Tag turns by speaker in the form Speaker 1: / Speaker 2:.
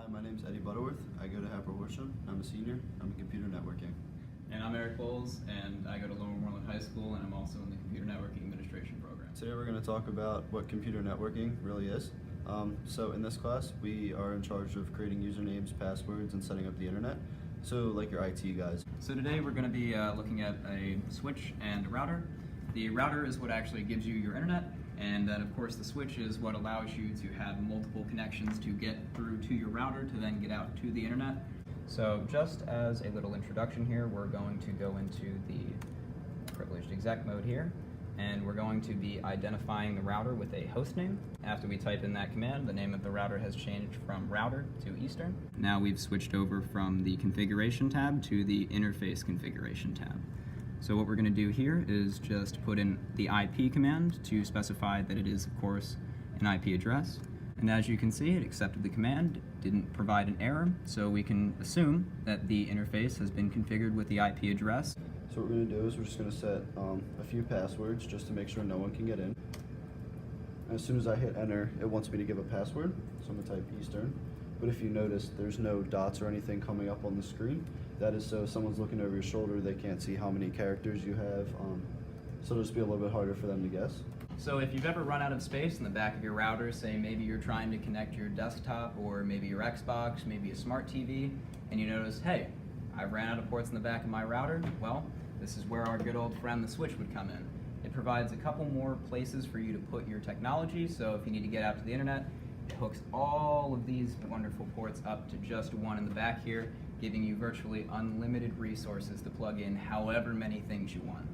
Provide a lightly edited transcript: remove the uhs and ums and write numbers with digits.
Speaker 1: Hi, my name is Eddie Butterworth. I go to Happer Horsham. I'm a senior. I'm in computer networking.
Speaker 2: And I'm Eric Bowles, and I go to Lower Moreland High School, and I'm also in the Computer Networking Administration program.
Speaker 1: Today we're going to talk about what computer networking really is. So in this class, we are in charge of creating usernames, passwords, and setting up the internet. So like your IT guys.
Speaker 2: So today we're going to be looking at a switch and a router. The router is what actually gives you your internet, and then of course the switch is what allows you to have multiple connections to get through to your router to then get out to the internet. So just as a little introduction here, we're going to go into the privileged exec mode here, and we're going to be identifying the router with a host name. After we type in that command, the name of the router has changed from router to Eastern. Now we've switched over from the configuration tab to the interface configuration tab. So what we're going to do here is just put in the IP command to specify that it is, of course, an IP address. And as you can see, it accepted the command, didn't provide an error, so we can assume that the interface has been configured with the IP address.
Speaker 1: So what we're going to do is we're just going to set a few passwords just to make sure no one can get in. And as soon as I hit enter, it wants me to give a password, so I'm going to type Eastern. But if you notice, there's no dots or anything coming up on the screen. That is so if someone's looking over your shoulder, they can't see how many characters you have. So it'll just be a little bit harder for them to guess.
Speaker 2: So if you've ever run out of space in the back of your router, say maybe you're trying to connect your desktop or maybe your Xbox, maybe a smart TV, and you notice, hey, I've ran out of ports in the back of my router, well, this is where our good old friend the switch would come in. It provides a couple more places for you to put your technology, so if you need to get out to the internet, it hooks all of these wonderful ports up to just one in the back here, giving you virtually unlimited resources to plug in however many things you want.